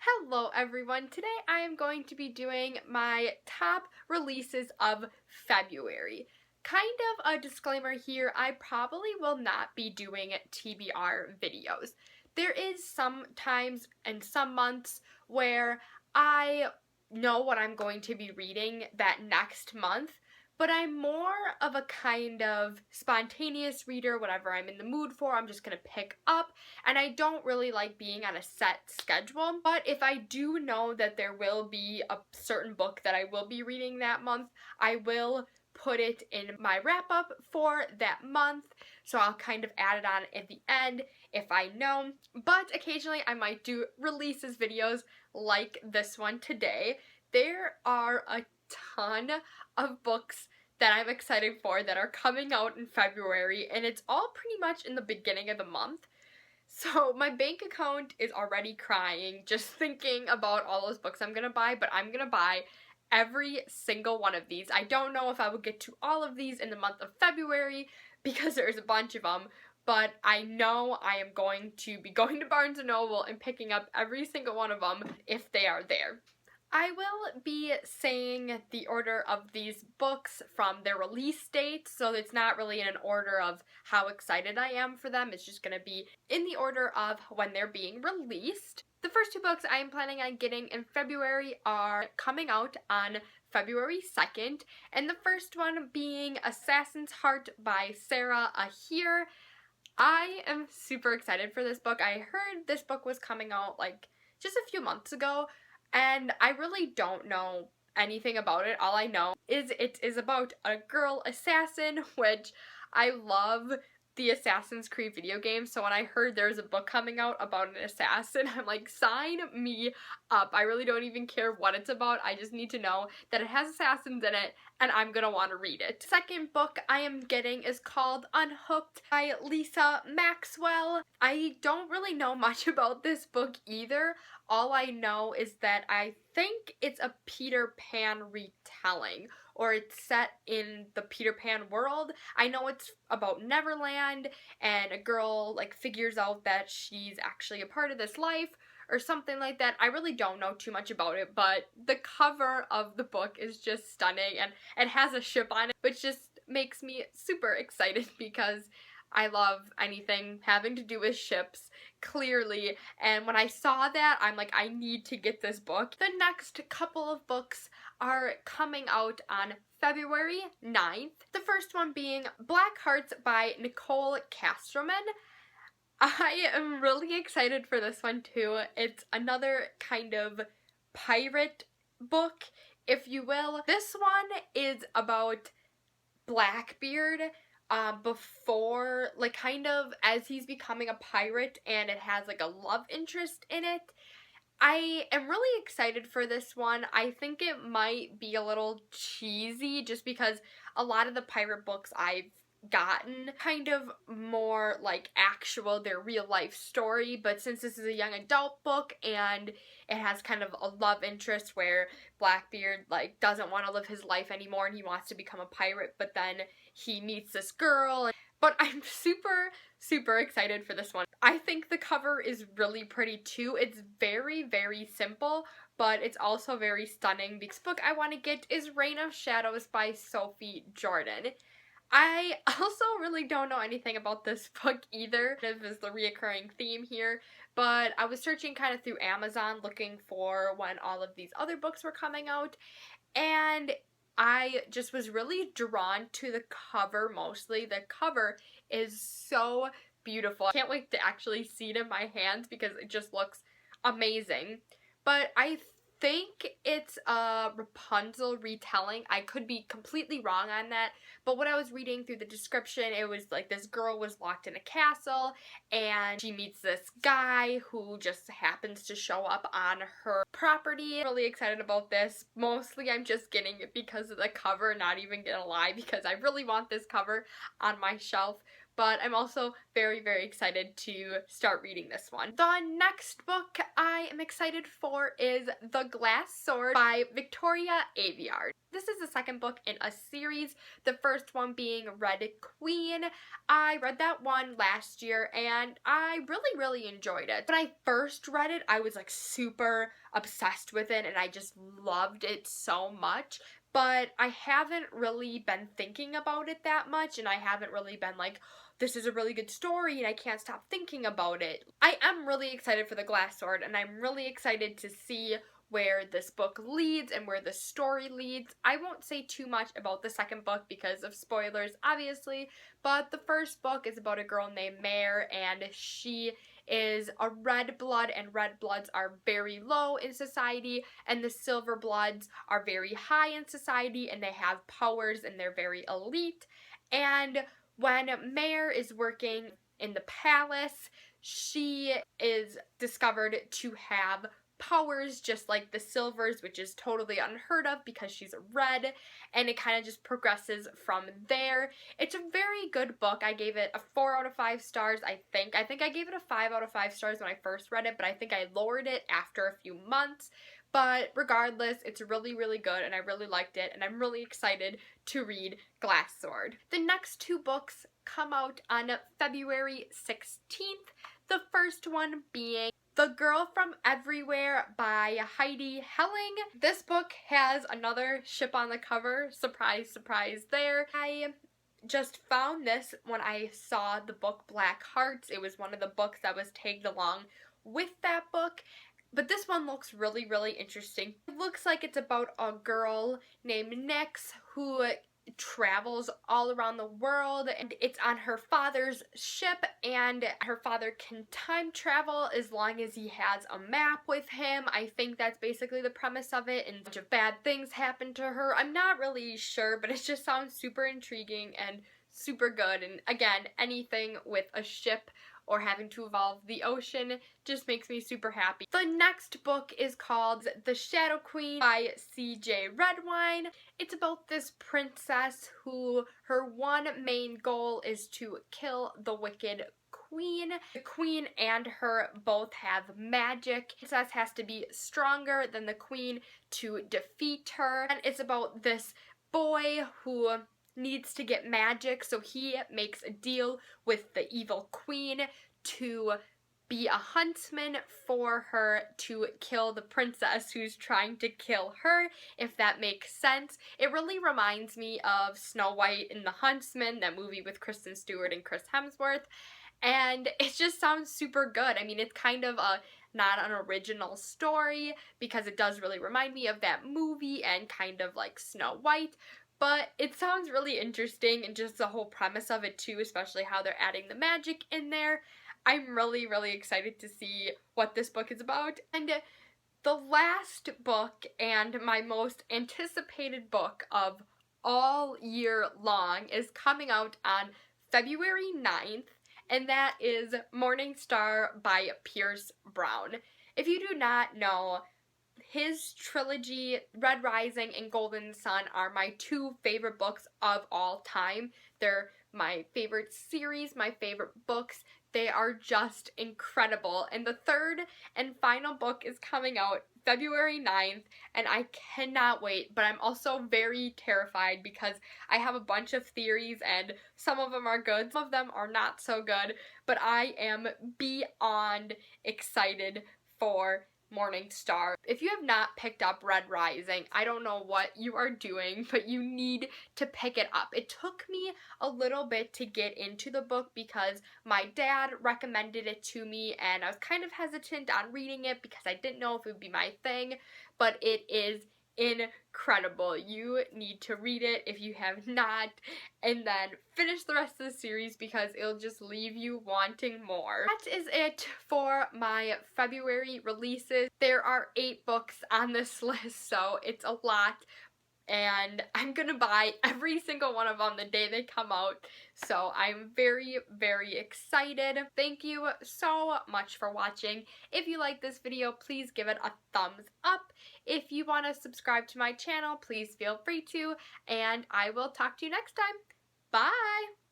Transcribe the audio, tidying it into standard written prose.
Hello everyone, today I am going to be doing my top releases of February. Kind of a disclaimer here, I probably will not be doing TBR videos. There is some times and some months where I know what I'm going to be reading that next month, but I'm more of a kind of spontaneous reader. Whatever I'm in the mood for, I'm just going to pick up, and I don't really like being on a set schedule. But if I do know that there will be a certain book that I will be reading that month, I will put it in my wrap up for that month, so I'll kind of add it on at the end if I know. But occasionally I might do releases videos like this one today. There are a ton of books that I'm excited for that are coming out in February, and it's all pretty much in the beginning of the month. So my bank account is already crying just thinking about all those books I'm gonna buy, but I'm gonna buy every single one of these. I don't know if I will get to all of these in the month of February because there's a bunch of them, but I know I am going to be going to Barnes & Noble and picking up every single one of them if they are there. I will be saying the order of these books from their release date, so it's not really in an order of how excited I am for them. It's just going to be in the order of when they're being released. The first two books I am planning on getting in February are coming out on February 2nd, and the first one being Assassin's Heart by Sarah Ahir. I am super excited for this book. I heard this book was coming out like just a few months ago, and I really don't know anything about it. All I know is it is about a girl assassin, which I love the Assassin's Creed video game, so when I heard there was a book coming out about an assassin, I'm like, sign me up. I really don't even care what it's about. I just need to know that it has assassins in it, and I'm gonna want to read it. Second book I am getting is called Unhooked by Lisa Maxwell. I don't really know much about this book either. All I know is that I think it's a Peter Pan retelling, or it's set in the Peter Pan world. I know it's about Neverland, and a girl like figures out that she's actually a part of this life or something like that. I really don't know too much about it, but the cover of the book is just stunning, and it has a ship on it, which just makes me super excited because I love anything having to do with ships, clearly, and when I saw that, I'm like, I need to get this book. The next couple of books are coming out on February 9th. The first one being Black Hearts by Nicole Castroman. I am really excited for this one too. It's another kind of pirate book, if you will. This one is about Blackbeard before, like, kind of as he's becoming a pirate, and it has like a love interest in it. I am really excited for this one. I think it might be a little cheesy just because a lot of the pirate books I've gotten kind of more like actual, their real life story, but since this is a young adult book and it has kind of a love interest where Blackbeard like doesn't want to live his life anymore and he wants to become a pirate, but then he meets this girl. But I'm super excited for this one. I think the cover is really pretty too. It's very simple, but it's also very stunning. The next book I want to get is Reign of Shadows by Sophie Jordan. I also really don't know anything about this book either. This is the reoccurring theme here, but I was searching kind of through Amazon looking for when all of these other books were coming out, and I just was really drawn to the cover mostly. The cover is so beautiful. I can't wait to actually see it in my hands because it just looks amazing. But I think it's a Rapunzel retelling. I could be completely wrong on that, but what I was reading through the description, it was like this girl was locked in a castle and she meets this guy who just happens to show up on her property. I'm really excited about this. Mostly I'm just getting it because of the cover, not even gonna lie, because I really want this cover on my shelf. but I'm also very, very excited to start reading this one. The next book I am excited for is The Glass Sword by Victoria Aveyard. This is the second book in a series, the first one being Red Queen. I read that one last year and I really, really enjoyed it. When I first read it, I was like super obsessed with it and I just loved it so much. But I haven't really been thinking about it that much, and I haven't really been like, this is a really good story and I can't stop thinking about it. I am really excited for The Glass Sword, and I'm really excited to see where this book leads and where the story leads. I won't say too much about the second book because of spoilers, obviously, but the first book is about a girl named Mare, and she is a red blood, and red bloods are very low in society, and the silver bloods are very high in society, and they have powers, and they're very elite. And when Mare is working in the palace, she is discovered to have powers just like the silvers, which is totally unheard of because she's red, and it kind of just progresses from there. It's a very good book. I gave it a 4 out of 5 stars, I think. I think I gave it a 5 out of 5 stars when I first read it, but I think I lowered it after a few months. But regardless, it's really, really good, and I really liked it, and I'm really excited to read Glass Sword. The next 2 books come out on February 16th. The first one being The Girl from Everywhere by Heidi Helling. This book has another ship on the cover. Surprise, surprise there. I just found this when I saw the book Black Hearts. It was one of the books that was tagged along with that book. But this one looks really, really interesting. It looks like it's about a girl named Nyx who travels all around the world, and it's on her father's ship, and her father can time travel as long as he has a map with him. I think that's basically the premise of it, and a bunch of bad things happen to her. I'm not really sure, but it just sounds super intriguing and super good. And again, anything with a ship or having to evolve the ocean just makes me super happy. The next book is called The Shadow Queen by C.J. Redwine. It's about this princess who her one main goal is to kill the wicked queen. The queen and her both have magic. The princess has to be stronger than the queen to defeat her. And it's about this boy who needs to get magic, so he makes a deal with the evil queen to be a huntsman for her to kill the princess who's trying to kill her, if that makes sense. It really reminds me of Snow White and the Huntsman, that movie with Kristen Stewart and Chris Hemsworth, and it just sounds super good. I mean, it's kind of not an original story because it does really remind me of that movie and kind of like Snow White, but it sounds really interesting, and just the whole premise of it too, especially how they're adding the magic in there. I'm really, really excited to see what this book is about. And the last book, and my most anticipated book of all year long, is coming out on February 9th, and that is Morning Star by Pierce Brown. If you do not know, his trilogy, Red Rising and Golden Sun, are my 2 favorite books of all time. They're my favorite series, my favorite books. They are just incredible. And the 3rd and final book is coming out February 9th, and I cannot wait, but I'm also very terrified because I have a bunch of theories, and some of them are good, some of them are not so good, but I am beyond excited for Morning Star. If you have not picked up Red Rising, I don't know what you are doing, but you need to pick it up. It took me a little bit to get into the book because my dad recommended it to me, and I was kind of hesitant on reading it because I didn't know if it would be my thing, but it is incredible. You need to read it if you have not, and then finish the rest of the series because it'll just leave you wanting more. That is it for my February releases. There are 8 books on this list, so it's a lot, and I'm gonna buy every single one of them the day they come out, so I'm very, very excited. Thank you so much for watching. If you like this video, please give it a thumbs up. If you want to subscribe to my channel, please feel free to, and I will talk to you next time. Bye!